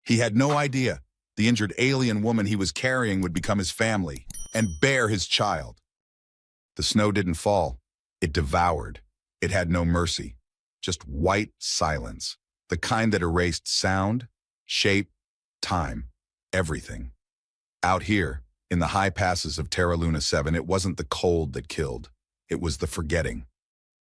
He had no idea the injured alien woman he was carrying would become his family and bear his child. The snow didn't fall. It devoured. It had no mercy. Just white silence, the kind that erased sound, shape, time, everything. Out here, in the high passes of Terra Luna 7, it wasn't the cold that killed. It was the forgetting.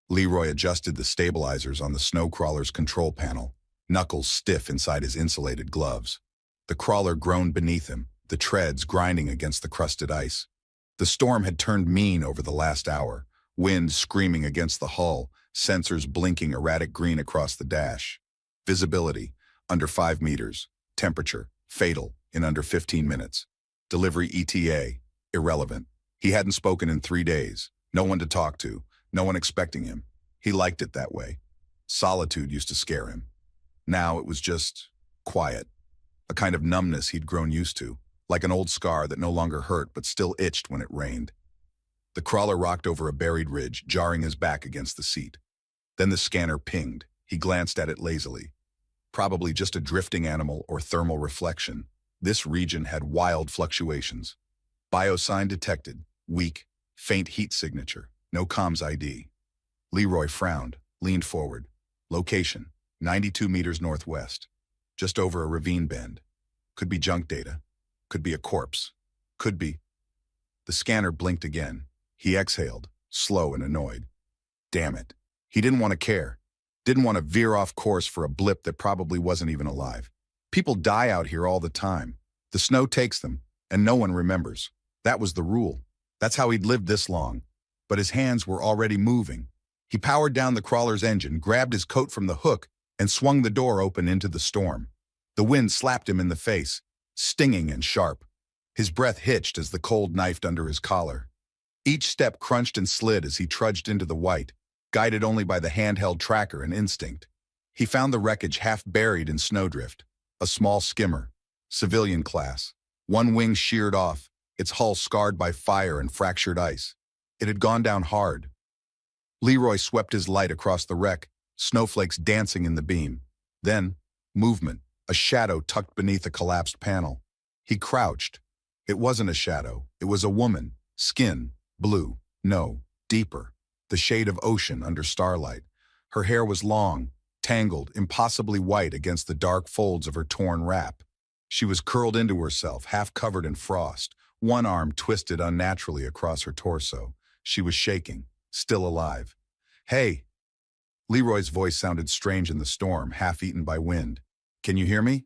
Leroy adjusted the stabilizers on the snow crawler's control panel, knuckles stiff inside his insulated gloves. The crawler groaned beneath him, the treads grinding against the crusted ice. The storm had turned mean over the last hour, wind screaming against the hull, sensors blinking erratic green across the dash. Visibility, under 5 meters. Temperature, fatal, in under 15 minutes. Delivery ETA, irrelevant. He hadn't spoken in 3 days. No one to talk to, no one expecting him. He liked it that way. Solitude used to scare him. Now it was just quiet, a kind of numbness he'd grown used to, like an old scar that no longer hurt but still itched when it rained. The crawler rocked over a buried ridge, jarring his back against the seat. Then the scanner pinged. He glanced at it lazily. Probably just a drifting animal or thermal reflection. This region had wild fluctuations. Biosign detected, weak, faint heat signature, no comms ID. Leroy frowned, leaned forward. Location, 92 meters northwest, just over a ravine bend. Could be junk data. Could be a corpse. Could be. The scanner blinked again. He exhaled, slow and annoyed. Damn it. He didn't want to care. Didn't want to veer off course for a blip that probably wasn't even alive. People die out here all the time. The snow takes them, and no one remembers. That was the rule. That's how he'd lived this long. But his hands were already moving. He powered down the crawler's engine, grabbed his coat from the hook, and swung the door open into the storm. The wind slapped him in the face, stinging and sharp. His breath hitched as the cold knifed under his collar. Each step crunched and slid as he trudged into the white, guided only by the handheld tracker and instinct. He found the wreckage half buried in snowdrift, a small skimmer, civilian class, one wing sheared off, its hull scarred by fire and fractured ice. It had gone down hard. Leroy swept his light across the wreck, snowflakes dancing in the beam. Then, movement, a shadow tucked beneath a collapsed panel. He crouched. It wasn't a shadow. It was a woman, skin, blue, no, deeper, the shade of ocean under starlight. Her hair was long, tangled, impossibly white against the dark folds of her torn wrap. She was curled into herself, half covered in frost, one arm twisted unnaturally across her torso. She was shaking, still alive. Hey! Leroy's voice sounded strange in the storm, half-eaten by wind. Can you hear me?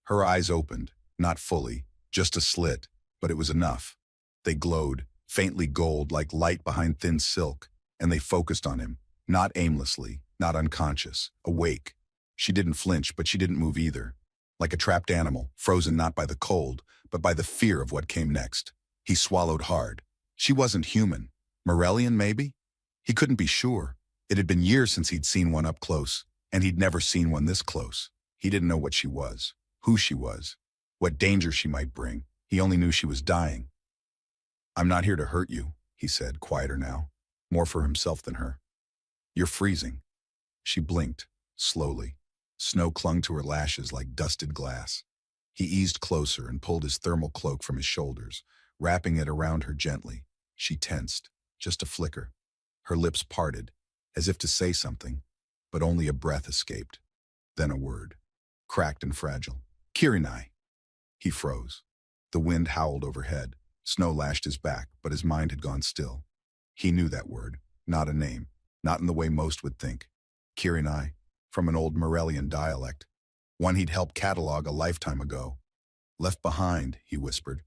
Her eyes opened, not fully, just a slit, but it was enough. They glowed, faintly gold like light behind thin silk, and they focused on him, not aimlessly, not unconscious, awake. She didn't flinch, but she didn't move either. Like a trapped animal, frozen not by the cold, but by the fear of what came next. He swallowed hard. She wasn't human. Morellian, maybe? He couldn't be sure. It had been years since he'd seen one up close, and he'd never seen one this close. He didn't know what she was, who she was, what danger she might bring. He only knew she was dying. I'm not here to hurt you, he said, quieter now, more for himself than her. You're freezing. She blinked, slowly. Snow clung to her lashes like dusted glass. He eased closer and pulled his thermal cloak from his shoulders, wrapping it around her gently. She tensed, just a flicker. Her lips parted, as if to say something, but only a breath escaped. Then a word, cracked and fragile. Kirinai. He froze. The wind howled overhead. Snow lashed his back, but his mind had gone still. He knew that word, not a name, not in the way most would think. Kirinai, from an old Morellian dialect, one he'd helped catalog a lifetime ago. Left behind, he whispered.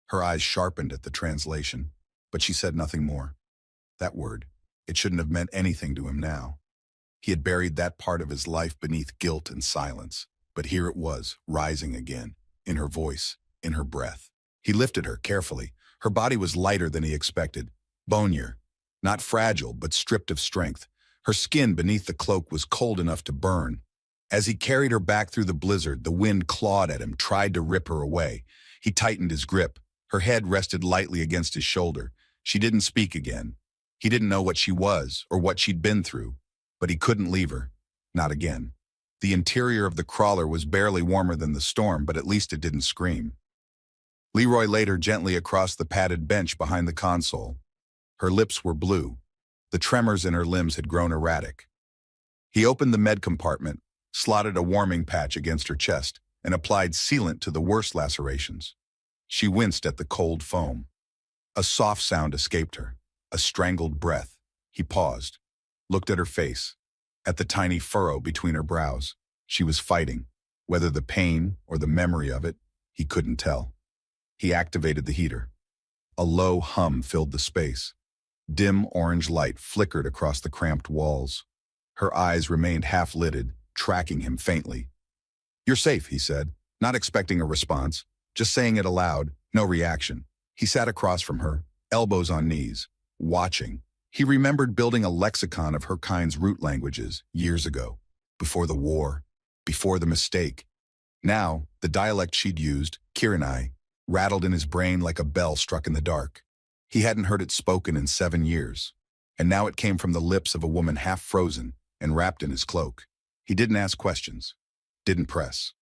Her eyes sharpened at the translation, but she said nothing more. That word, it shouldn't have meant anything to him now. He had buried that part of his life beneath guilt and silence, but here it was, rising again, in her voice, in her breath. He lifted her carefully. Her body was lighter than he expected, bonier, not fragile, but stripped of strength. Her skin beneath the cloak was cold enough to burn. As he carried her back through the blizzard, the wind clawed at him, tried to rip her away. He tightened his grip. Her head rested lightly against his shoulder. She didn't speak again. He didn't know what she was or what she'd been through, but he couldn't leave her. Not again. The interior of the crawler was barely warmer than the storm, but at least it didn't scream. Leroy laid her gently across the padded bench behind the console. Her lips were blue. The tremors in her limbs had grown erratic. He opened the med compartment, slotted a warming patch against her chest, and applied sealant to the worst lacerations. She winced at the cold foam. A soft sound escaped her, a strangled breath. He paused, looked at her face, at the tiny furrow between her brows. She was fighting. Whether the pain or the memory of it, he couldn't tell. He activated the heater. A low hum filled the space. Dim orange light flickered across the cramped walls. Her eyes remained half-lidded, tracking him faintly. "You're safe," he said, not expecting a response, just saying it aloud, no reaction. He sat across from her, elbows on knees, watching. He remembered building a lexicon of her kind's root languages years ago, before the war, before the mistake. Now, the dialect she'd used, Kirinai, rattled in his brain like a bell struck in the dark. He hadn't heard it spoken in 7 years, and now it came from the lips of a woman half frozen and wrapped in his cloak. He didn't ask questions, didn't press.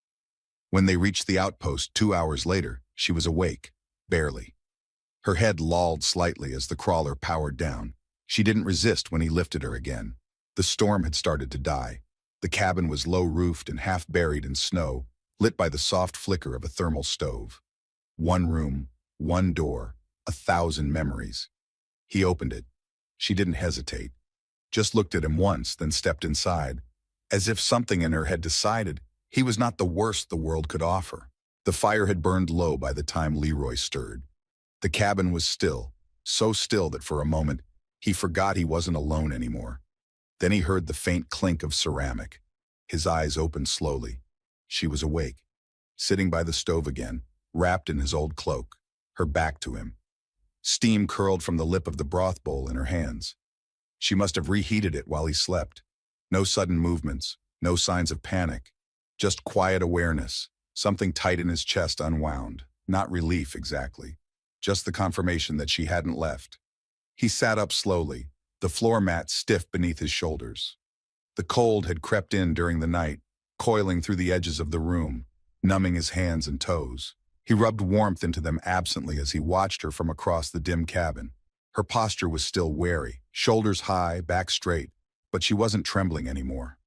When they reached the outpost 2 hours later, she was awake, barely. Her head lolled slightly as the crawler powered down. She didn't resist when he lifted her again. The storm had started to die. The cabin was low-roofed and half-buried in snow, lit by the soft flicker of a thermal stove. One room, one door, 1,000 memories. He opened it. She didn't hesitate. Just looked at him once, then stepped inside, as if something in her had decided he was not the worst the world could offer. The fire had burned low by the time Leroy stirred. The cabin was still, so still that for a moment, he forgot he wasn't alone anymore. Then he heard the faint clink of ceramic. His eyes opened slowly. She was awake, sitting by the stove again, wrapped in his old cloak, her back to him. Steam curled from the lip of the broth bowl in her hands. She must have reheated it while he slept. No sudden movements, no signs of panic, just quiet awareness. Something tight in his chest unwound, not relief exactly, just the confirmation that she hadn't left. He sat up slowly, the floor mat stiff beneath his shoulders. The cold had crept in during the night, coiling through the edges of the room, numbing his hands and toes. He rubbed warmth into them absently as he watched her from across the dim cabin. Her posture was still wary, shoulders high, back straight, but she wasn't trembling anymore.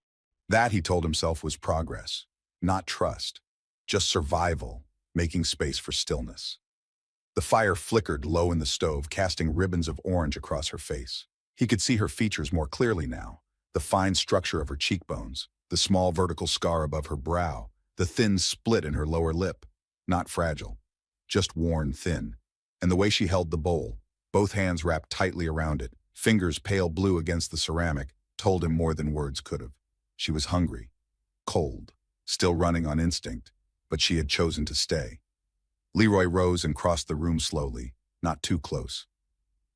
That, he told himself, was progress, not trust, just survival, making space for stillness. The fire flickered low in the stove, casting ribbons of orange across her face. He could see her features more clearly now, the fine structure of her cheekbones, the small vertical scar above her brow, the thin split in her lower lip. Not fragile, just worn thin. And the way she held the bowl, both hands wrapped tightly around it, fingers pale blue against the ceramic, told him more than words could have. She was hungry, cold, still running on instinct, but she had chosen to stay. Leroy rose and crossed the room slowly, not too close.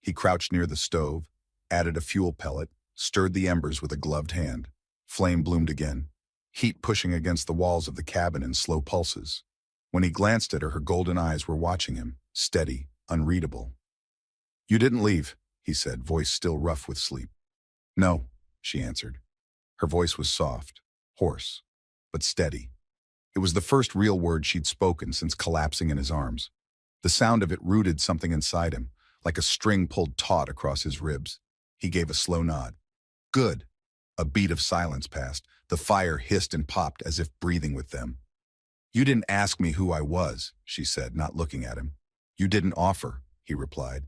He crouched near the stove, added a fuel pellet, stirred the embers with a gloved hand. Flame bloomed again, heat pushing against the walls of the cabin in slow pulses. When he glanced at her, her golden eyes were watching him, steady, unreadable. "You didn't leave," he said, voice still rough with sleep. "No," she answered. Her voice was soft, hoarse, but steady. It was the first real word she'd spoken since collapsing in his arms. The sound of it rooted something inside him, like a string pulled taut across his ribs. He gave a slow nod. "Good." A beat of silence passed. The fire hissed and popped as if breathing with them. "You didn't ask me who I was," she said, not looking at him. "You didn't offer," he replied.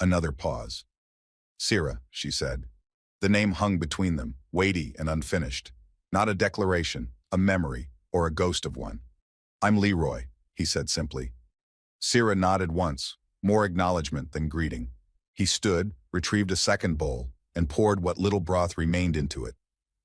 Another pause. "Sira," she said. The name hung between them, weighty and unfinished. Not a declaration, a memory, or a ghost of one. "I'm Leroy," he said simply. Sira nodded once, more acknowledgement than greeting. He stood, retrieved a second bowl, and poured what little broth remained into it.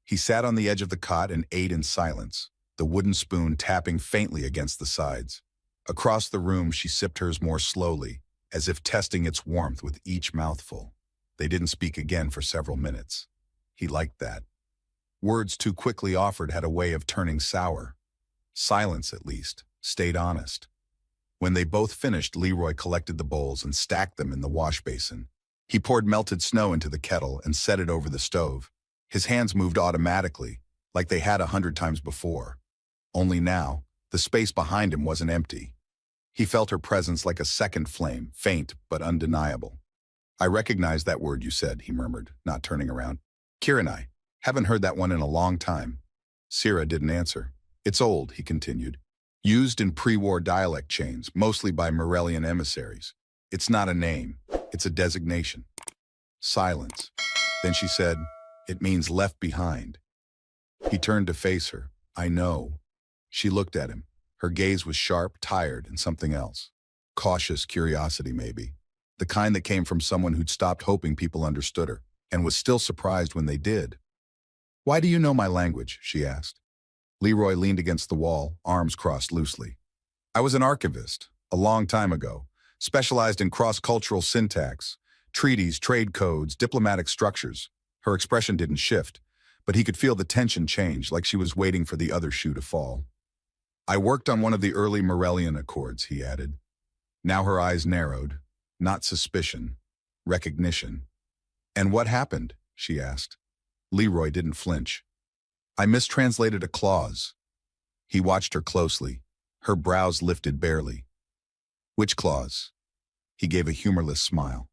He sat on the edge of the cot and ate in silence, the wooden spoon tapping faintly against the sides. Across the room, she sipped hers more slowly, as if testing its warmth with each mouthful. They didn't speak again for several minutes. He liked that. Words too quickly offered had a way of turning sour. Silence, at least, stayed honest. When they both finished, Leroy collected the bowls and stacked them in the wash basin. He poured melted snow into the kettle and set it over the stove. His hands moved automatically, like they had 100 times before. Only now, the space behind him wasn't empty. He felt her presence like a second flame, faint but undeniable. "I recognize that word you said," he murmured, not turning around. "Kiranai. Haven't heard that one in a long time." Sira didn't answer. "It's old," he continued. "Used in pre-war dialect chains, mostly by Morellian emissaries. It's not a name. It's a designation." Silence. Then she said, "It means left behind." He turned to face her. "I know." She looked at him. Her gaze was sharp, tired, and something else. Cautious curiosity, maybe. The kind that came from someone who'd stopped hoping people understood her, and was still surprised when they did. "Why do you know my language?" she asked. Leroy leaned against the wall, arms crossed loosely. "I was an archivist, a long time ago, specialized in cross-cultural syntax, treaties, trade codes, diplomatic structures." Her expression didn't shift, but he could feel the tension change, like she was waiting for the other shoe to fall. "I worked on one of the early Morellian Accords," he added. Now her eyes narrowed. Not suspicion, recognition. "And what happened?" she asked. Leroy didn't flinch. "I mistranslated a clause." He watched her closely. Her brows lifted barely. "Which clause?" He gave a humorless smile.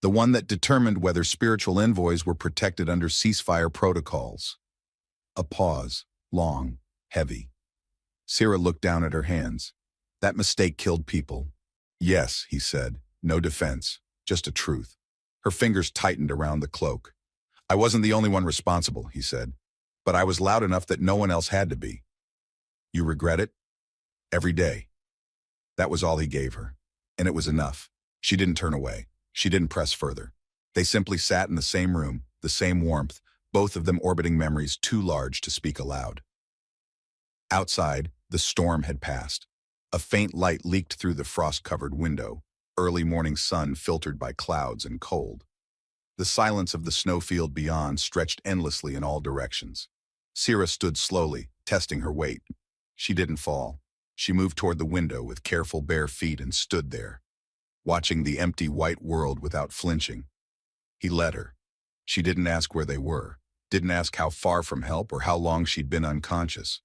"The one that determined whether spiritual envoys were protected under ceasefire protocols." A pause, long, heavy. Sira looked down at her hands. "That mistake killed people." "Yes," he said. No defense, just a truth. Her fingers tightened around the cloak. "I wasn't the only one responsible," he said. "But I was loud enough that no one else had to be." "You regret it?" "Every day." That was all he gave her. And it was enough. She didn't turn away. She didn't press further. They simply sat in the same room, the same warmth, both of them orbiting memories too large to speak aloud. Outside, the storm had passed. A faint light leaked through the frost-covered window. Early morning sun filtered by clouds and cold. The silence of the snowfield beyond stretched endlessly in all directions. Sira stood slowly, testing her weight. She didn't fall. She moved toward the window with careful bare feet and stood there, watching the empty white world without flinching. He let her. She didn't ask where they were, didn't ask how far from help or how long she'd been unconscious.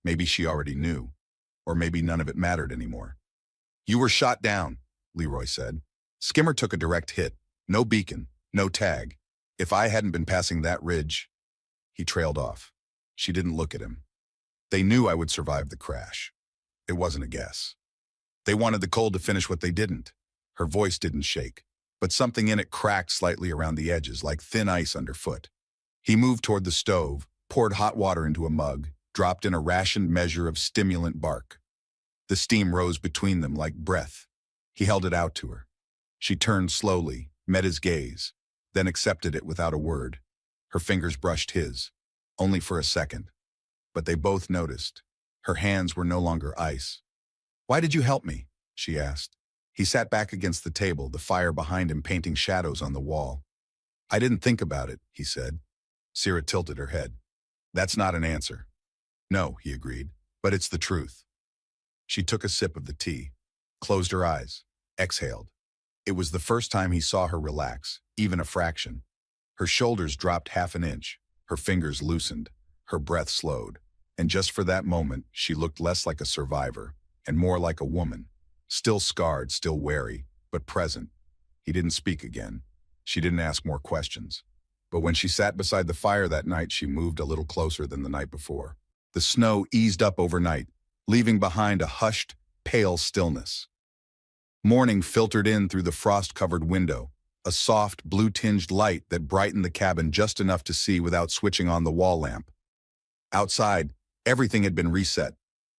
Maybe she already knew, or maybe none of it mattered anymore. "You were shot down," Leroy said. "Skimmer took a direct hit. No beacon, no tag. If I hadn't been passing that ridge..." He trailed off. She didn't look at him. "They knew I would survive the crash. It wasn't a guess. They wanted the cold to finish what they didn't." Her voice didn't shake, but something in it cracked slightly around the edges, like thin ice underfoot. He moved toward the stove, poured hot water into a mug, dropped in a rationed measure of stimulant bark. The steam rose between them like breath. He held it out to her. She turned slowly, met his gaze, then accepted it without a word. Her fingers brushed his, only for a second. But they both noticed. Her hands were no longer ice. "Why did you help me?" she asked. He sat back against the table, the fire behind him painting shadows on the wall. "I didn't think about it," he said. Sira tilted her head. "That's not an answer." "No," he agreed, "but it's the truth." She took a sip of the tea, closed her eyes, exhaled. It was the first time he saw her relax, even a fraction. Her shoulders dropped half an inch, her fingers loosened, her breath slowed. And just for that moment, she looked less like a survivor, and more like a woman. Still scarred, still wary, but present. He didn't speak again. She didn't ask more questions. But when she sat beside the fire that night, she moved a little closer than the night before. The snow eased up overnight, leaving behind a hushed, pale stillness. Morning filtered in through the frost-covered window, a soft, blue-tinged light that brightened the cabin just enough to see without switching on the wall lamp. Outside, everything had been reset.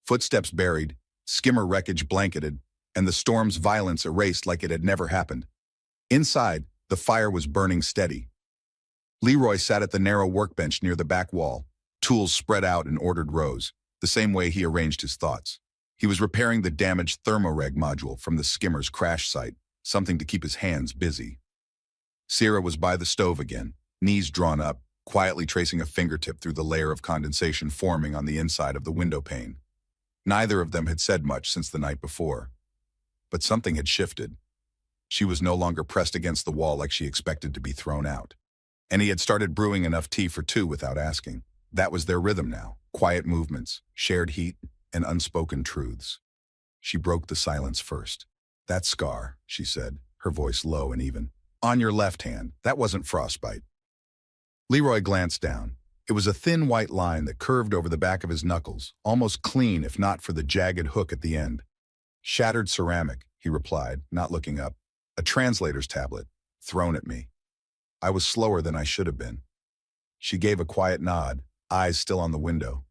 Footsteps buried, skimmer wreckage blanketed, and the storm's violence erased like it had never happened. Inside, the fire was burning steady. Leroy sat at the narrow workbench near the back wall, tools spread out in ordered rows, the same way he arranged his thoughts. He was repairing the damaged thermoreg module from the skimmer's crash site, something to keep his hands busy. Sira was by the stove again, knees drawn up, quietly tracing a fingertip through the layer of condensation forming on the inside of the window pane. Neither of them had said much since the night before. But something had shifted. She was no longer pressed against the wall like she expected to be thrown out. And he had started brewing enough tea for two without asking. That was their rhythm now. Quiet movements, shared heat, and unspoken truths. She broke the silence first. "That scar," she said, her voice low and even. "On your left hand, that wasn't frostbite." Leroy glanced down. It was a thin white line that curved over the back of his knuckles, almost clean if not for the jagged hook at the end. "Shattered ceramic," he replied, not looking up. "A translator's tablet, thrown at me. I was slower than I should have been." She gave a quiet nod, eyes still on the window.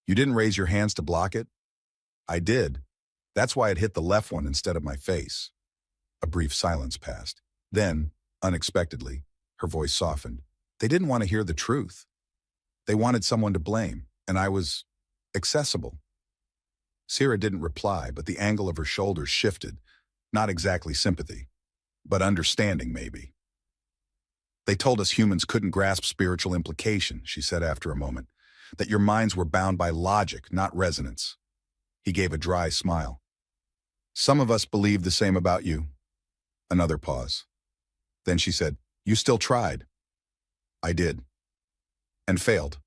"You didn't raise your hands to block it?" "I did. That's why it hit the left one instead of my face." A brief silence passed. Then, unexpectedly, her voice softened. "They didn't want to hear the truth. They wanted someone to blame, and I was accessible." Sierra didn't reply, but the angle of her shoulders shifted. Not exactly sympathy, but understanding maybe. "They told us humans couldn't grasp spiritual implication," she said after a moment, "that your minds were bound by logic, not resonance." He gave a dry smile. "Some of us believe the same about you." Another pause. Then she said, "You still tried." "I did. And failed."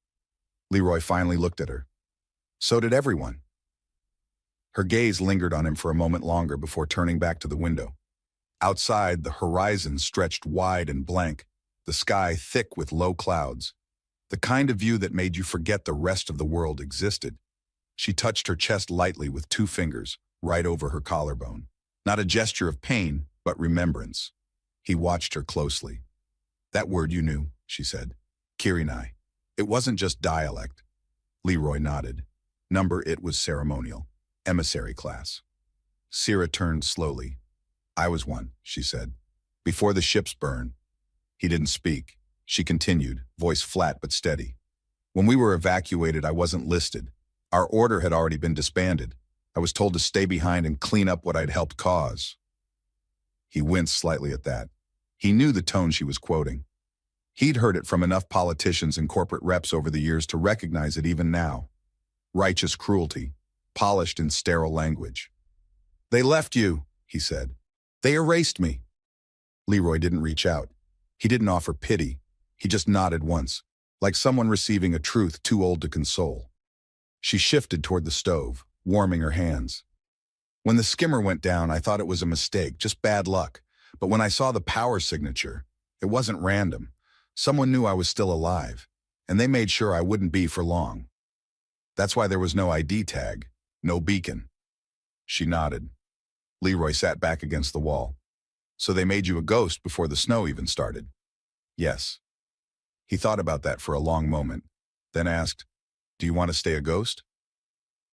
Leroy finally looked at her. "So did everyone." Her gaze lingered on him for a moment longer before turning back to the window. Outside, the horizon stretched wide and blank, the sky thick with low clouds. The kind of view that made you forget the rest of the world existed. She touched her chest lightly with 2 fingers, right over her collarbone. Not a gesture of pain, but remembrance. He watched her closely. "That word you knew," she said. "Kirinai. It wasn't just dialect." Leroy nodded. Number it was ceremonial. Emissary class. Sierra turned slowly. "I was one," she said. "Before the ships burned." He didn't speak. She continued, voice flat but steady. "When we were evacuated, I wasn't listed. Our order had already been disbanded. I was told to stay behind and clean up what I'd helped cause." He winced slightly at that. He knew the tone she was quoting. He'd heard it from enough politicians and corporate reps over the years to recognize it even now. Righteous cruelty, polished in sterile language. "They left you," he said. "They erased me." Leroy didn't reach out. He didn't offer pity. He just nodded once, like someone receiving a truth too old to console. She shifted toward the stove, warming her hands. "When the skimmer went down, I thought it was a mistake, just bad luck. But when I saw the power signature, it wasn't random. Someone knew I was still alive, and they made sure I wouldn't be for long. That's why there was no ID tag, no beacon." She nodded. Leroy sat back against the wall. "So they made you a ghost before the snow even started?" "Yes." He thought about that for a long moment, then asked, "Do you want to stay a ghost?"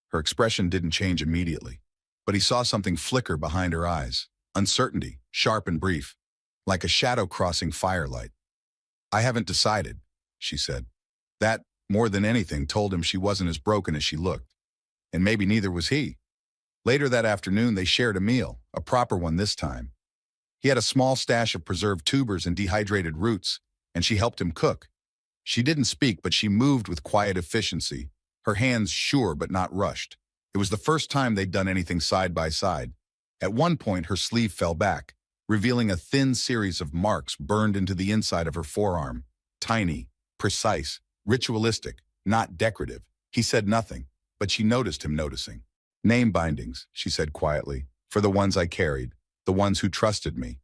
Her expression didn't change immediately, but he saw something flicker behind her eyes. Uncertainty, sharp and brief, like a shadow crossing firelight. "I haven't decided," she said. That, more than anything, told him she wasn't as broken as she looked. And maybe neither was he. Later that afternoon, they shared a meal, a proper one this time. He had a small stash of preserved tubers and dehydrated roots, and she helped him cook. She didn't speak, but she moved with quiet efficiency, her hands sure but not rushed. It was the first time they'd done anything side by side. At one point, her sleeve fell back, revealing a thin series of marks burned into the inside of her forearm. Tiny, precise, ritualistic, not decorative. He said nothing, but she noticed him noticing. "Name bindings," she said quietly, "for the ones I carried, the ones who trusted me."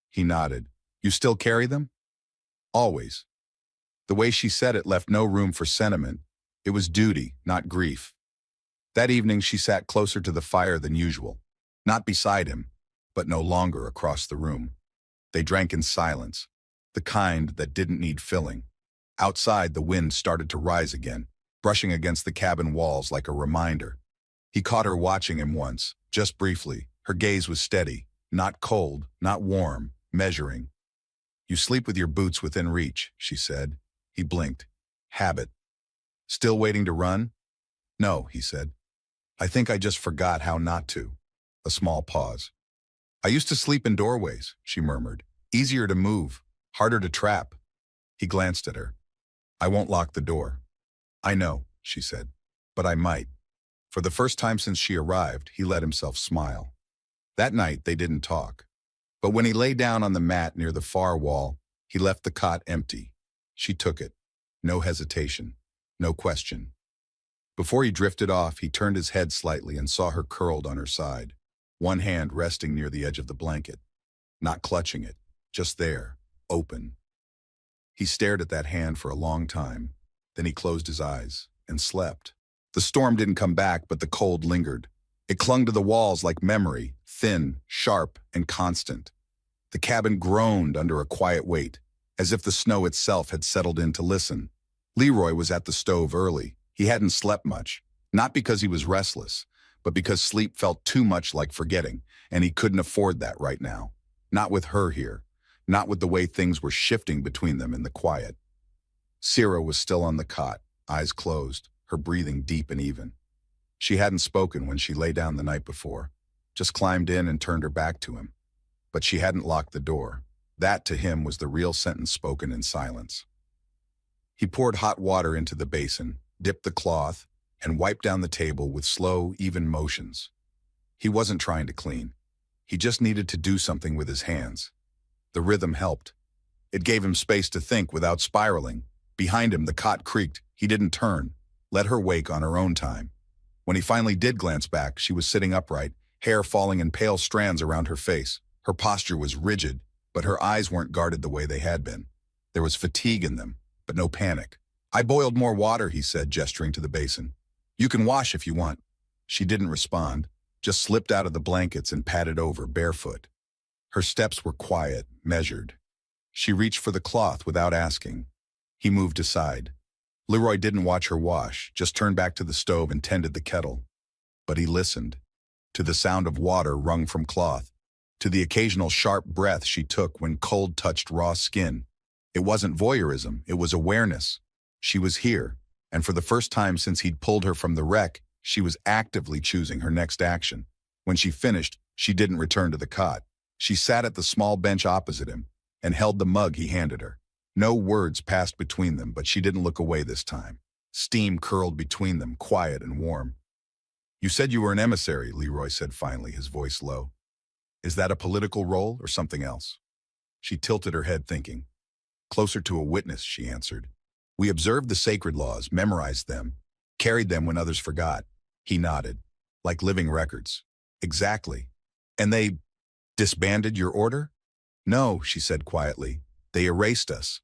He nodded. "You still carry them?" "Always." The way she said it left no room for sentiment. It was duty, not grief. That evening she sat closer to the fire than usual. Not beside him, but no longer across the room. They drank in silence, the kind that didn't need filling. Outside, the wind started to rise again, brushing against the cabin walls like a reminder. He caught her watching him once, just briefly. Her gaze was steady, not cold, not warm, measuring. "You sleep with your boots within reach," she said. He blinked. "Habit." "Still waiting to run?" "No," he said. "I think I just forgot how not to." A small pause. "I used to sleep in doorways," she murmured. "Easier to move, harder to trap." He glanced at her. "I won't lock the door." "I know," she said, "but I might." For the first time since she arrived, he let himself smile. That night, they didn't talk. But when he lay down on the mat near the far wall, he left the cot empty. She took it. No hesitation. No question. Before he drifted off, he turned his head slightly and saw her curled on her side, one hand resting near the edge of the blanket, not clutching it, just there, open. He stared at that hand for a long time, then he closed his eyes and slept. The storm didn't come back, but the cold lingered. It clung to the walls like memory, thin, sharp, and constant. The cabin groaned under a quiet weight, as if the snow itself had settled in to listen. Leroy was at the stove early. He hadn't slept much, not because he was restless, but because sleep felt too much like forgetting, and he couldn't afford that right now. Not with her here, not with the way things were shifting between them in the quiet. Sierra was still on the cot, eyes closed, her breathing deep and even. She hadn't spoken when she lay down the night before, just climbed in and turned her back to him. But she hadn't locked the door. That, to him, was the real sentence spoken in silence. He poured hot water into the basin, dipped the cloth, and wiped down the table with slow, even motions. He wasn't trying to clean. He just needed to do something with his hands. The rhythm helped. It gave him space to think without spiraling. Behind him, the cot creaked. He didn't turn. Let her wake on her own time. When he finally did glance back, she was sitting upright, hair falling in pale strands around her face. Her posture was rigid, but her eyes weren't guarded the way they had been. There was fatigue in them, but no panic. "I boiled more water," he said, gesturing to the basin. "You can wash if you want." She didn't respond, just slipped out of the blankets and padded over, barefoot. Her steps were quiet, measured. She reached for the cloth without asking. He moved aside. Leroy didn't watch her wash, just turned back to the stove and tended the kettle. But he listened, to the sound of water wrung from cloth, to the occasional sharp breath she took when cold touched raw skin. It wasn't voyeurism, it was awareness. She was here, and for the first time since he'd pulled her from the wreck, she was actively choosing her next action. When she finished, she didn't return to the cot. She sat at the small bench opposite him and held the mug he handed her. No words passed between them, but she didn't look away this time. Steam curled between them, quiet and warm. "You said you were an emissary," Leroy said finally, his voice low. "Is that a political role or something else?" She tilted her head, thinking. "Closer to a witness," she answered. "We observed the sacred laws, memorized them, carried them when others forgot." He nodded. "Like living records." "Exactly. And they disbanded your order?" "No," she said quietly. "They erased us."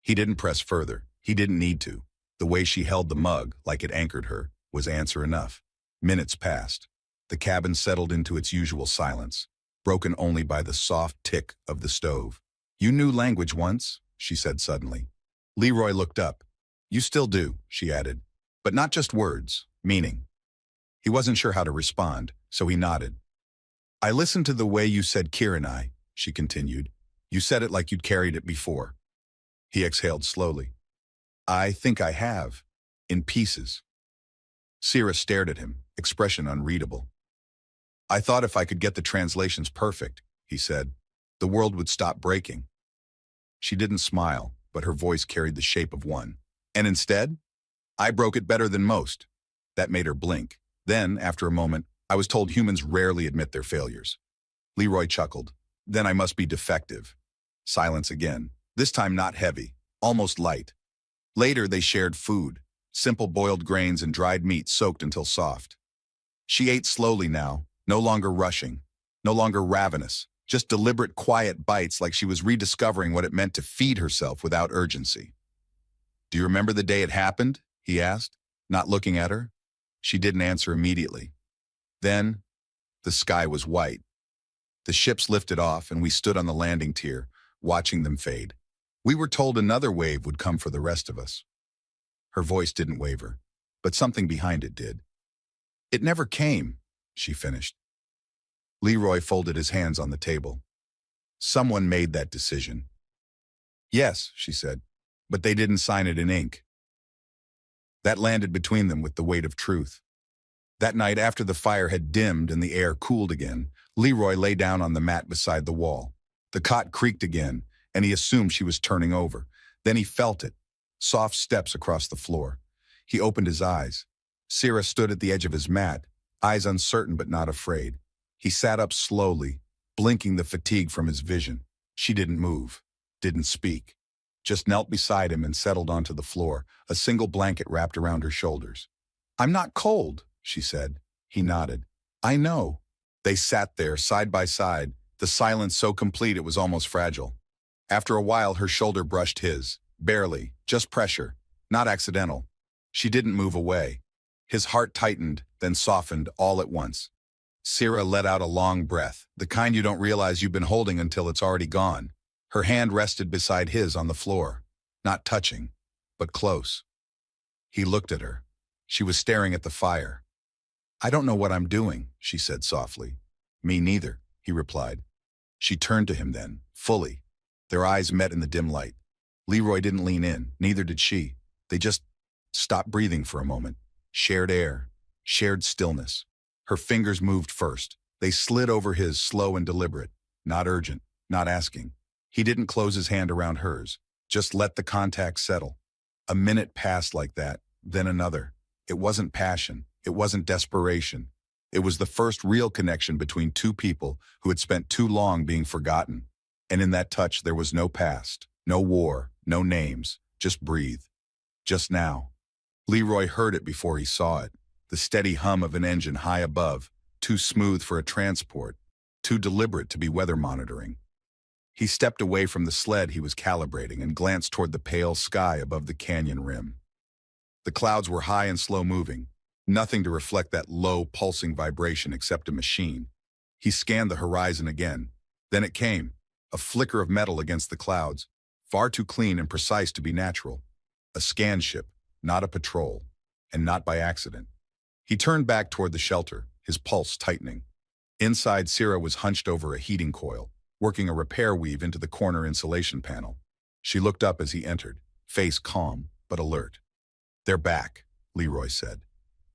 He didn't press further. He didn't need to. The way she held the mug, like it anchored her, was answer enough. Minutes passed. The cabin settled into its usual silence, broken only by the soft tick of the stove. "You knew language once," she said suddenly. Leroy looked up. "You still do," she added. "But not just words, meaning." He wasn't sure how to respond, so he nodded. "I listened to the way you said Kiranai," she continued. "You said it like you'd carried it before." He exhaled slowly. "I think I have, in pieces." Sierra stared at him, expression unreadable. "I thought if I could get the translations perfect," he said, "the world would stop breaking." She didn't smile, but her voice carried the shape of one. "And instead, I broke it better than most." That made her blink. Then, after a moment, "I was told humans rarely admit their failures." Leroy chuckled. "Then I must be defective." Silence again, this time not heavy, almost light. Later, they shared food, simple boiled grains and dried meat soaked until soft. She ate slowly now, no longer rushing, no longer ravenous, just deliberate, quiet bites like she was rediscovering what it meant to feed herself without urgency. "Do you remember the day it happened?" he asked, not looking at her. She didn't answer immediately. Then, the sky was white. The ships lifted off and we stood on the landing tier, watching them fade. We were told another wave would come for the rest of us. Her voice didn't waver, but something behind it did. "It never came," she finished. Leroy folded his hands on the table. "Someone made that decision." "Yes," she said, "but they didn't sign it in ink." That landed between them with the weight of truth. That night, after the fire had dimmed and the air cooled again, Leroy lay down on the mat beside the wall. The cot creaked again, and he assumed she was turning over. Then he felt it, soft steps across the floor. He opened his eyes. Sierra stood at the edge of his mat, eyes uncertain but not afraid. He sat up slowly, blinking the fatigue from his vision. She didn't move, didn't speak, just knelt beside him and settled onto the floor, a single blanket wrapped around her shoulders. "I'm not cold," she said. He nodded. "I know." They sat there, side by side, the silence so complete it was almost fragile. After a while, her shoulder brushed his. Barely, just pressure, not accidental. She didn't move away. His heart tightened, then softened all at once. Sierra let out a long breath, the kind you don't realize you've been holding until it's already gone. Her hand rested beside his on the floor, not touching, but close. He looked at her. She was staring at the fire. "I don't know what I'm doing," she said softly. "Me neither," he replied. She turned to him then, fully. Their eyes met in the dim light. Leroy didn't lean in, neither did she. They just stopped breathing for a moment. Shared air, shared stillness. Her fingers moved first. They slid over his, slow and deliberate, not urgent, not asking. He didn't close his hand around hers, just let the contact settle. A minute passed like that, then another. It wasn't passion, it wasn't desperation. It was the first real connection between two people who had spent too long being forgotten. And in that touch there was no past, no war, no names, just breathe. Just now. Leroy heard it before he saw it, the steady hum of an engine high above, too smooth for a transport, too deliberate to be weather monitoring. He stepped away from the sled he was calibrating and glanced toward the pale sky above the canyon rim. The clouds were high and slow-moving, nothing to reflect that low, pulsing vibration except a machine. He scanned the horizon again. Then it came, a flicker of metal against the clouds, far too clean and precise to be natural. A scan ship, not a patrol, and not by accident. He turned back toward the shelter, his pulse tightening. Inside, Sierra was hunched over a heating coil, working a repair weave into the corner insulation panel. She looked up as he entered, face calm but alert. "They're back," Leroy said.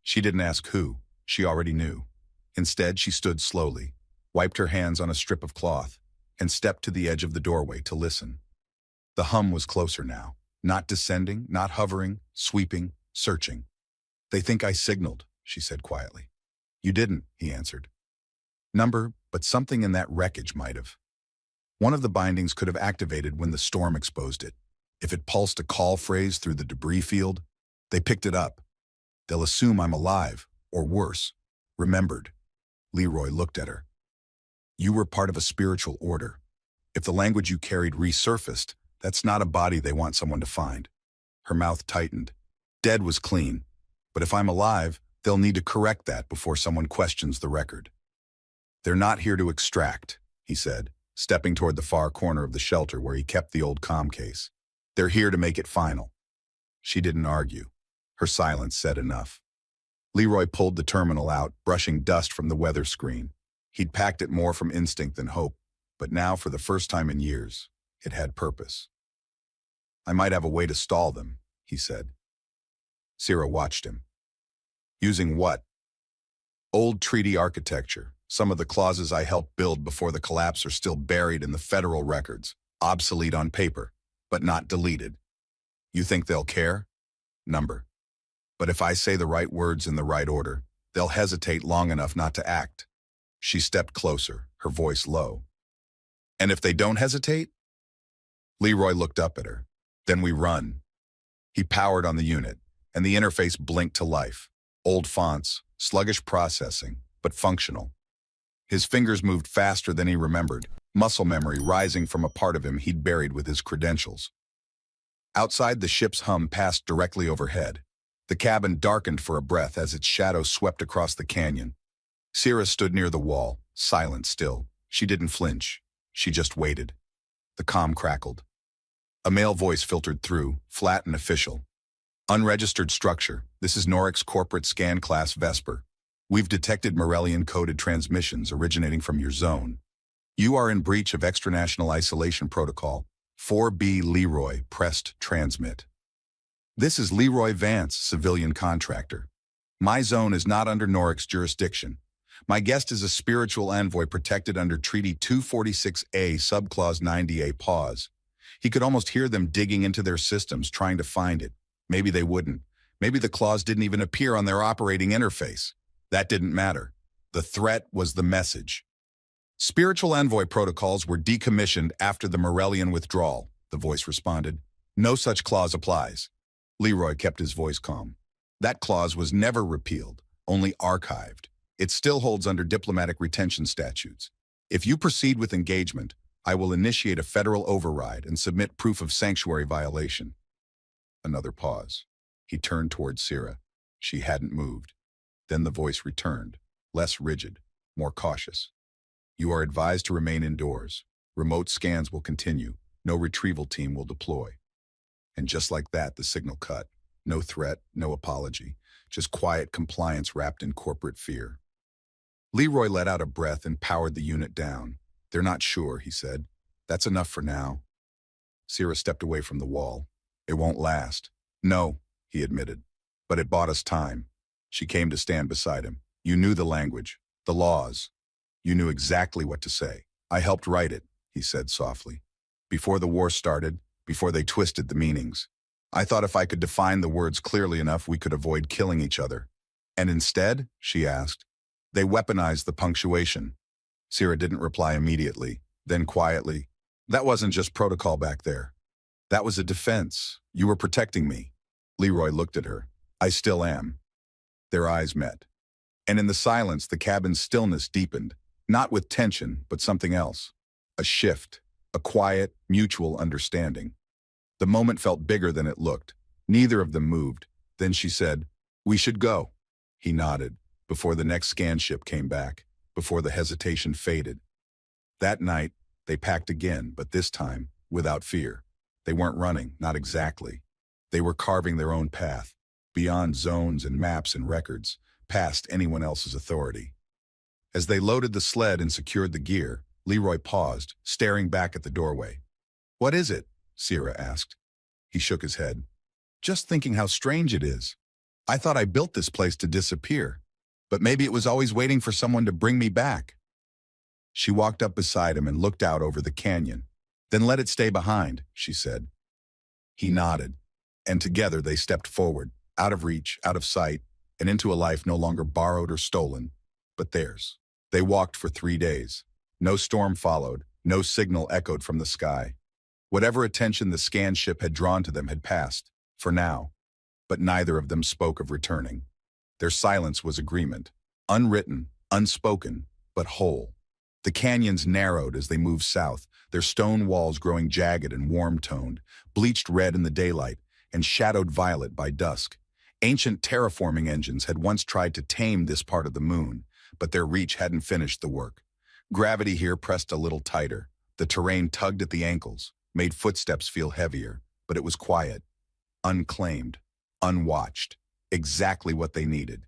She didn't ask who, she already knew. Instead, she stood slowly, wiped her hands on a strip of cloth, and stepped to the edge of the doorway to listen. The hum was closer now, not descending, not hovering, sweeping, searching. "They think I signaled," she said quietly. "You didn't," he answered. "Number, but something in that wreckage might have. One of the bindings could have activated when the storm exposed it. If it pulsed a call phrase through the debris field, they picked it up. They'll assume I'm alive, or worse, remembered." Leroy looked at her. "You were part of a spiritual order. If the language you carried resurfaced, that's not a body they want someone to find." Her mouth tightened. "Dead was clean, but if I'm alive, they'll need to correct that before someone questions the record." "They're not here to extract," he said, stepping toward the far corner of the shelter where he kept the old comm case. "They're here to make it final." She didn't argue. Her silence said enough. Leroy pulled the terminal out, brushing dust from the weather screen. He'd packed it more from instinct than hope, but now, for the first time in years, it had purpose. "I might have a way to stall them," he said. Sierra watched him. "Using what?" "Old treaty architecture. Some of the clauses I helped build before the collapse are still buried in the federal records, obsolete on paper, but not deleted. You think they'll care?" "Number. But if I say the right words in the right order, they'll hesitate long enough not to act." She stepped closer, her voice low. "And if they don't hesitate?" Leroy looked up at her. "Then we run." He powered on the unit, and the interface blinked to life. Old fonts, sluggish processing, but functional. His fingers moved faster than he remembered, muscle memory rising from a part of him he'd buried with his credentials. Outside, the ship's hum passed directly overhead. The cabin darkened for a breath as its shadow swept across the canyon. Sierra stood near the wall, silent still. She didn't flinch. She just waited. The comm crackled. A male voice filtered through, flat and official. "Unregistered structure. This is Norix Corporate Scan Class Vesper. We've detected Morellian-coded transmissions originating from your zone. You are in breach of extranational isolation protocol. 4B Leroy, pressed transmit." "This is Leroy Vance, civilian contractor. My zone is not under Norix jurisdiction. My guest is a spiritual envoy protected under Treaty 246A, Subclause 90A. Pause. He could almost hear them digging into their systems, trying to find it. Maybe they wouldn't. Maybe the clause didn't even appear on their operating interface. That didn't matter. The threat was the message. "Spiritual envoy protocols were decommissioned after the Morellian withdrawal," the voice responded. No such clause applies. Leroy kept his voice calm. That clause was never repealed, only archived. It still holds under diplomatic retention statutes. If you proceed with engagement, I will initiate a federal override and submit proof of sanctuary violation. Another pause. He turned toward Sierra. She hadn't moved. Then the voice returned, less rigid, more cautious. You are advised to remain indoors. Remote scans will continue. No retrieval team will deploy. And just like that, the signal cut. No threat, no apology. Just quiet compliance wrapped in corporate fear. Leroy let out a breath and powered the unit down. They're not sure, he said. That's enough for now. Sierra stepped away from the wall. It won't last. No, he admitted. But it bought us time. She came to stand beside him. You knew the language, the laws. You knew exactly what to say. I helped write it, he said softly. Before the war started, before they twisted the meanings. I thought if I could define the words clearly enough, we could avoid killing each other. And instead, she asked, they weaponized the punctuation. Sierra didn't reply immediately, then quietly. That wasn't just protocol back there. That was a defense. You were protecting me. Leroy looked at her. I still am. Their eyes met. And in the silence, the cabin's stillness deepened, not with tension, but something else. A shift, a quiet, mutual understanding. The moment felt bigger than it looked. Neither of them moved. Then she said, we should go. He nodded, before the next scan ship came back, before the hesitation faded. That night, they packed again, but this time, without fear. They weren't running, not exactly. They were carving their own path, beyond zones and maps and records, past anyone else's authority. As they loaded the sled and secured the gear, Leroy paused, staring back at the doorway. What is it? Sierra asked. He shook his head. Just thinking how strange it is. I thought I built this place to disappear, but maybe it was always waiting for someone to bring me back. She walked up beside him and looked out over the canyon. Then let it stay behind, she said. He nodded, and together they stepped forward, out of reach, out of sight, and into a life no longer borrowed or stolen, but theirs. They walked for 3 days. No storm followed, no signal echoed from the sky. Whatever attention the scan ship had drawn to them had passed, for now, but neither of them spoke of returning. Their silence was agreement, unwritten, unspoken, but whole. The canyons narrowed as they moved south, their stone walls growing jagged and warm-toned, bleached red in the daylight and shadowed violet by dusk. Ancient terraforming engines had once tried to tame this part of the moon, but their reach hadn't finished the work. Gravity here pressed a little tighter. The terrain tugged at the ankles, made footsteps feel heavier, but it was quiet, unclaimed, unwatched, exactly what they needed.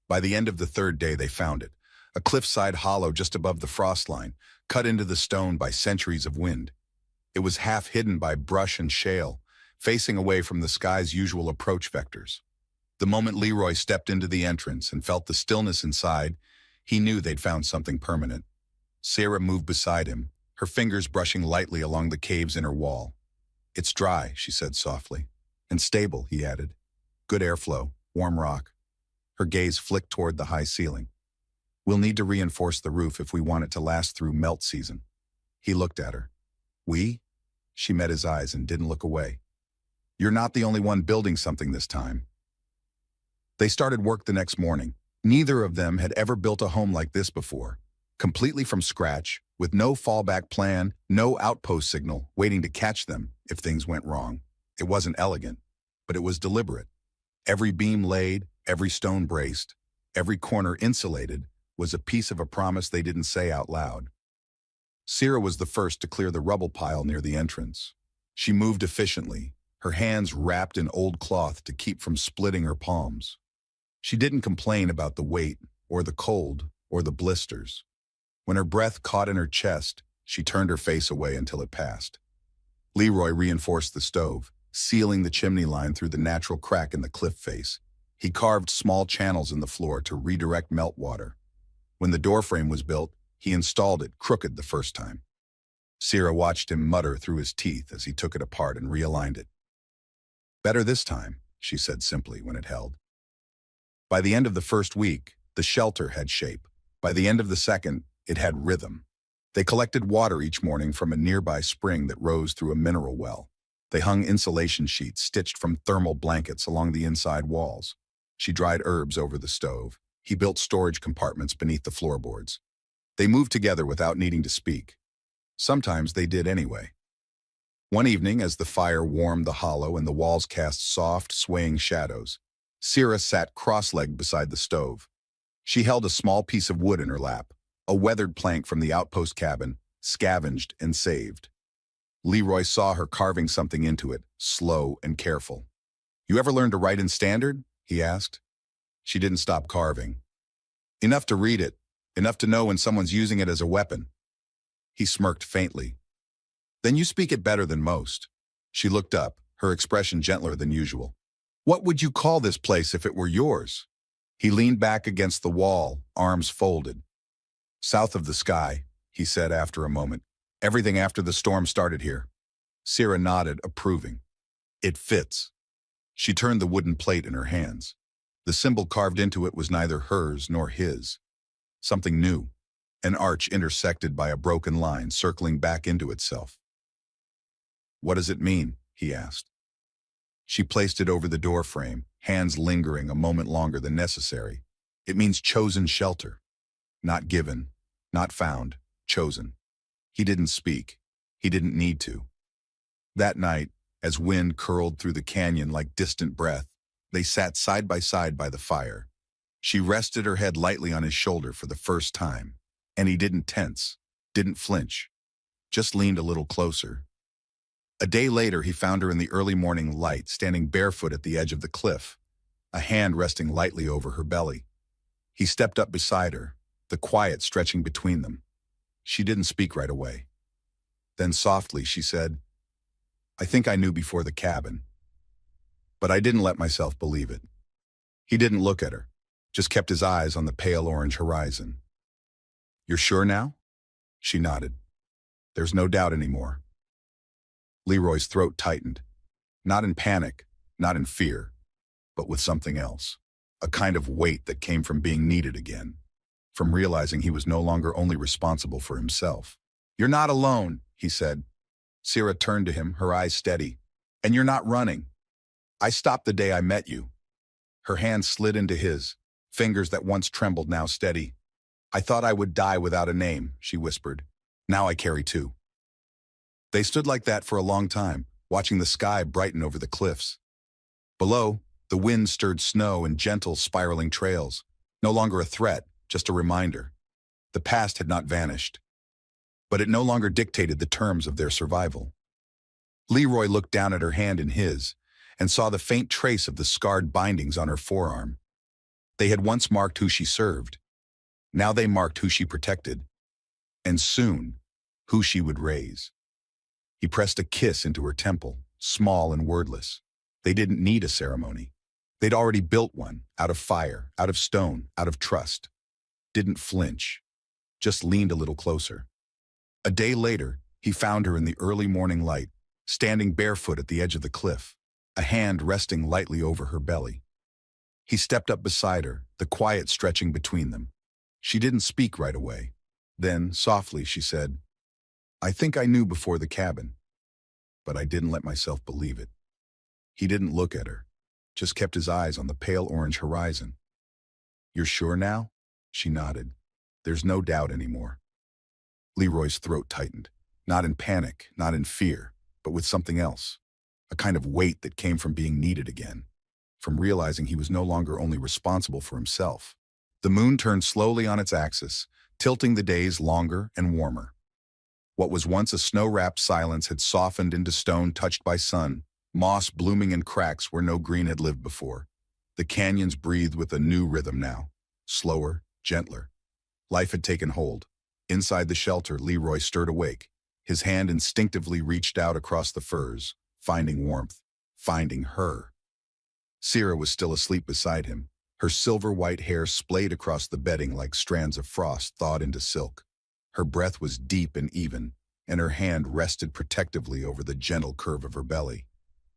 By the end of the 3rd day, they found it. A cliffside hollow just above the frost line, cut into the stone by centuries of wind. It was half hidden by brush and shale, facing away from the sky's usual approach vectors. The moment Leroy stepped into the entrance and felt the stillness inside, he knew they'd found something permanent. Sierra moved beside him, her fingers brushing lightly along the cave's inner wall. It's dry, she said softly. And stable, he added. Good airflow, warm rock. Her gaze flicked toward the high ceiling. We'll need to reinforce the roof if we want it to last through melt season. He looked at her. We? She met his eyes and didn't look away. You're not the only one building something this time. They started work the next morning. Neither of them had ever built a home like this before. Completely from scratch, with no fallback plan, no outpost signal waiting to catch them if things went wrong. It wasn't elegant, but it was deliberate. Every beam laid, every stone braced, every corner insulated was a piece of a promise they didn't say out loud. Sierra was the first to clear the rubble pile near the entrance. She moved efficiently, her hands wrapped in old cloth to keep from splitting her palms. She didn't complain about the weight, or the cold, or the blisters. When her breath caught in her chest, she turned her face away until it passed. Leroy reinforced the stove, sealing the chimney line through the natural crack in the cliff face. He carved small channels in the floor to redirect meltwater. When the doorframe was built, he installed it crooked the first time. Sierra watched him mutter through his teeth as he took it apart and realigned it. Better this time, she said simply when it held. By the end of the first week, the shelter had shape. By the end of the second, it had rhythm. They collected water each morning from a nearby spring that rose through a mineral well. They hung insulation sheets stitched from thermal blankets along the inside walls. She dried herbs over the stove. He built storage compartments beneath the floorboards. They moved together without needing to speak. Sometimes they did anyway. One evening, as the fire warmed the hollow and the walls cast soft, swaying shadows, Syrah sat cross-legged beside the stove. She held a small piece of wood in her lap, a weathered plank from the outpost cabin, scavenged and saved. Leroy saw her carving something into it, slow and careful. "You ever learn to write in standard?" he asked. She didn't stop carving. "Enough to read it, enough to know when someone's using it as a weapon." He smirked faintly. "Then you speak it better than most." She looked up, her expression gentler than usual. "What would you call this place if it were yours?" He leaned back against the wall, arms folded. "South of the sky," he said after a moment. "Everything after the storm started here." Syrah nodded, approving. "It fits." She turned the wooden plate in her hands. The symbol carved into it was neither hers nor his. Something new, an arch intersected by a broken line circling back into itself. "What does it mean?" he asked. She placed it over the door frame, hands lingering a moment longer than necessary. "It means chosen shelter. Not given, not found, chosen." He didn't speak. He didn't need to. That night, as wind curled through the canyon like distant breath, they sat side by the fire. She rested her head lightly on his shoulder for the first time, and he didn't tense, didn't flinch, just leaned a little closer. A day later, he found her in the early morning light, standing barefoot at the edge of the cliff, a hand resting lightly over her belly. He stepped up beside her, the quiet stretching between them. She didn't speak right away. Then softly she said, "I think I knew before the cabin." But I didn't let myself believe it. He didn't look at her, just kept his eyes on the pale orange horizon. "You're sure now?" She nodded. "There's no doubt anymore." Leroy's throat tightened, not in panic, not in fear, but with something else, a kind of weight that came from being needed again, from realizing he was no longer only responsible for himself. "You're not alone," he said. Syrah turned to him, her eyes steady. "And you're not running. I stopped the day I met you." Her hand slid into his, fingers that once trembled now steady. "I thought I would die without a name," she whispered. "Now I carry two." They stood like that for a long time, watching the sky brighten over the cliffs. Below, the wind stirred snow in gentle, spiraling trails, no longer a threat, just a reminder. The past had not vanished, but it no longer dictated the terms of their survival. Leroy looked down at her hand in his and saw the faint trace of the scarred bindings on her forearm. They had once marked who she served. Now they marked who she protected, and soon, who she would raise. He pressed a kiss into her temple, small and wordless. They didn't need a ceremony. They'd already built one, out of fire, out of stone, out of trust. Didn't flinch, just leaned a little closer. A day later, he found her in the early morning light, standing barefoot at the edge of the cliff, a hand resting lightly over her belly. He stepped up beside her, the quiet stretching between them. She didn't speak right away. Then, softly, she said, "I think I knew before the cabin, but I didn't let myself believe it." He didn't look at her, just kept his eyes on the pale orange horizon. "You're sure now?" She nodded. "There's no doubt anymore." Leroy's throat tightened, not in panic, not in fear, but with something else, a kind of weight that came from being needed again, from realizing he was no longer only responsible for himself. The moon turned slowly on its axis, tilting the days longer and warmer. What was once a snow-wrapped silence had softened into stone touched by sun, moss blooming in cracks where no green had lived before. The canyons breathed with a new rhythm now, slower, gentler. Life had taken hold. Inside the shelter, Leroy stirred awake. His hand instinctively reached out across the furs, finding warmth, finding her. Syrah was still asleep beside him, her silver-white hair splayed across the bedding like strands of frost thawed into silk. Her breath was deep and even, and her hand rested protectively over the gentle curve of her belly.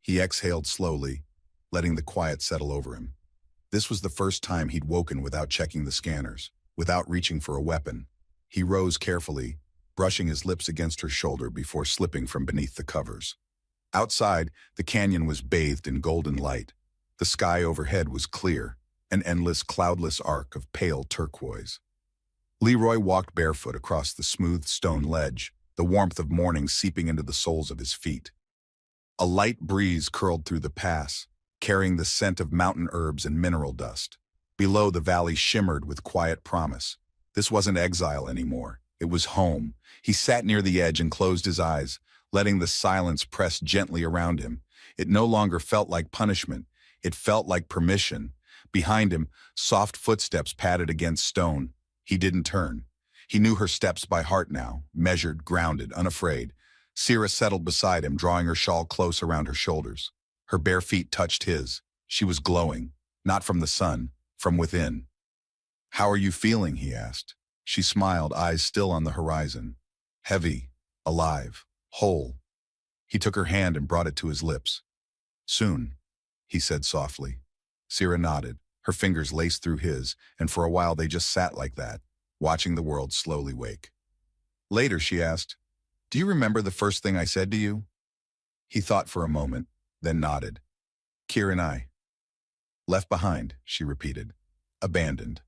He exhaled slowly, letting the quiet settle over him. This was the first time he'd woken without checking the scanners, without reaching for a weapon. He rose carefully, brushing his lips against her shoulder before slipping from beneath the covers. Outside, the canyon was bathed in golden light. The sky overhead was clear, an endless, cloudless arc of pale turquoise. Leroy walked barefoot across the smooth stone ledge, the warmth of morning seeping into the soles of his feet. A light breeze curled through the pass, carrying the scent of mountain herbs and mineral dust. Below, the valley shimmered with quiet promise. This wasn't exile anymore. It was home. He sat near the edge and closed his eyes, letting the silence press gently around him. It no longer felt like punishment. It felt like permission. Behind him, soft footsteps padded against stone. He didn't turn. He knew her steps by heart now, measured, grounded, unafraid. Sira settled beside him, drawing her shawl close around her shoulders. Her bare feet touched his. She was glowing, not from the sun, from within. "How are you feeling?" he asked. She smiled, eyes still on the horizon. Heavy, alive, whole. He took her hand and brought it to his lips. "Soon," he said softly. Sira nodded. Her fingers laced through his, and for a while they just sat like that, watching the world slowly wake. Later, she asked, "Do you remember the first thing I said to you?" He thought for a moment, then nodded. "Kira and I." "Left behind," she repeated. "Abandoned."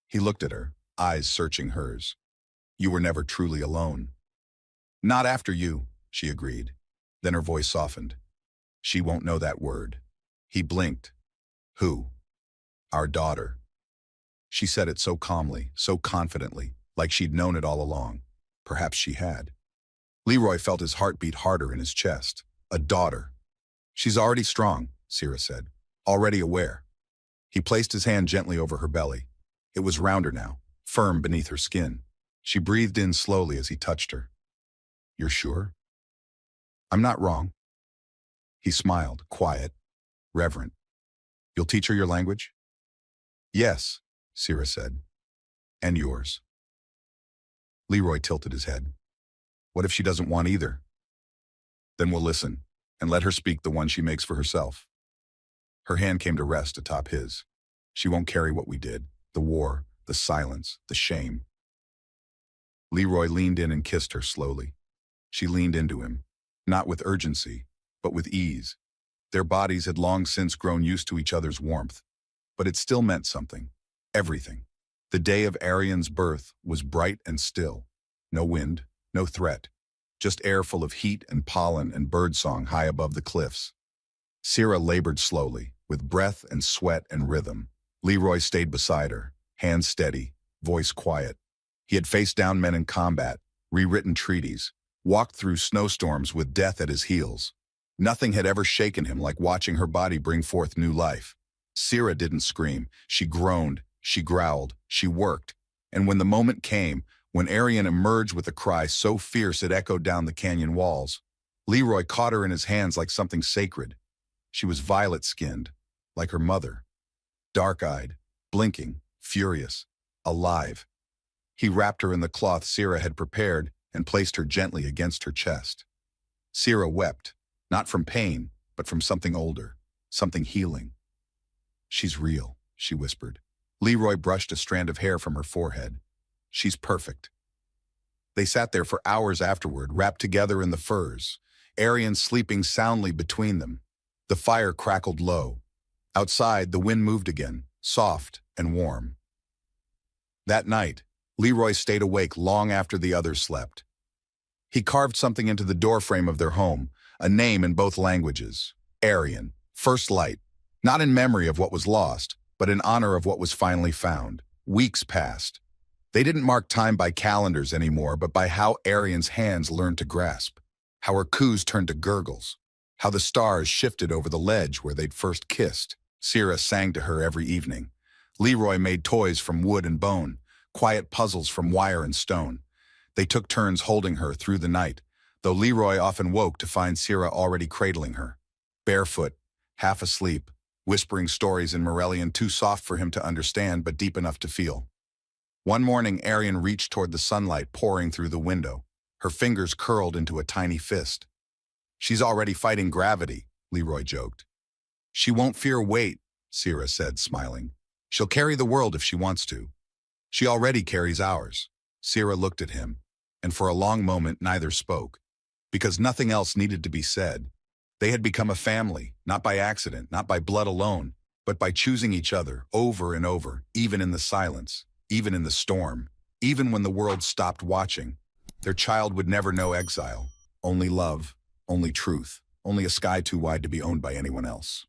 He looked at her, eyes searching hers. "You were never truly alone." "Not after you," she agreed. Then her voice softened. "She won't know that word." He blinked. "Who?" "Our daughter." She said it so calmly, so confidently, like she'd known it all along. Perhaps she had. Leroy felt his heart beat harder in his chest. A daughter. "She's already strong," Sira said. "Already aware." He placed his hand gently over her belly. It was rounder now, firm beneath her skin. She breathed in slowly as he touched her. "You're sure?" "I'm not wrong." He smiled, quiet, reverent. "You'll teach her your language?" "Yes," Sira said. "And yours." Leroy tilted his head. "What if she doesn't want either?" "Then we'll listen, and let her speak the one she makes for herself." Her hand came to rest atop his. "She won't carry what we did, the war, the silence, the shame." Leroy leaned in and kissed her slowly. She leaned into him, not with urgency, but with ease. Their bodies had long since grown used to each other's warmth, but it still meant something. Everything. The day of Arian's birth was bright and still. No wind, no threat. Just air full of heat and pollen and birdsong high above the cliffs. Sira labored slowly, with breath and sweat and rhythm. Leroy stayed beside her, hands steady, voice quiet. He had faced down men in combat, rewritten treaties, walked through snowstorms with death at his heels. Nothing had ever shaken him like watching her body bring forth new life. Sira didn't scream. She groaned, she growled, she worked. And when the moment came, when Arian emerged with a cry so fierce it echoed down the canyon walls, Leroy caught her in his hands like something sacred. She was violet-skinned, like her mother. Dark-eyed, blinking, furious, alive. He wrapped her in the cloth Sira had prepared and placed her gently against her chest. Sira wept, not from pain, but from something older, something healing. "She's real," she whispered. Leroy brushed a strand of hair from her forehead. "She's perfect." They sat there for hours afterward, wrapped together in the furs, Arian sleeping soundly between them. The fire crackled low. Outside, the wind moved again, soft and warm. That night, Leroy stayed awake long after the others slept. He carved something into the doorframe of their home, a name in both languages. Arian, first light, not in memory of what was lost, but in honor of what was finally found. Weeks passed. They didn't mark time by calendars anymore, but by how Arian's hands learned to grasp, how her coos turned to gurgles, how the stars shifted over the ledge where they'd first kissed. Sira sang to her every evening. Leroy made toys from wood and bone, quiet puzzles from wire and stone. They took turns holding her through the night, though Leroy often woke to find Sira already cradling her. Barefoot, half asleep, whispering stories in Morellian too soft for him to understand but deep enough to feel. One morning, Arian reached toward the sunlight pouring through the window. Her fingers curled into a tiny fist. "She's already fighting gravity," Leroy joked. "She won't fear weight," Sira said, smiling. "She'll carry the world if she wants to. She already carries ours." Sira looked at him, and for a long moment neither spoke, because nothing else needed to be said. They had become a family, not by accident, not by blood alone, but by choosing each other over and over, even in the silence, even in the storm, even when the world stopped watching. Their child would never know exile, only love, only truth, only a sky too wide to be owned by anyone else.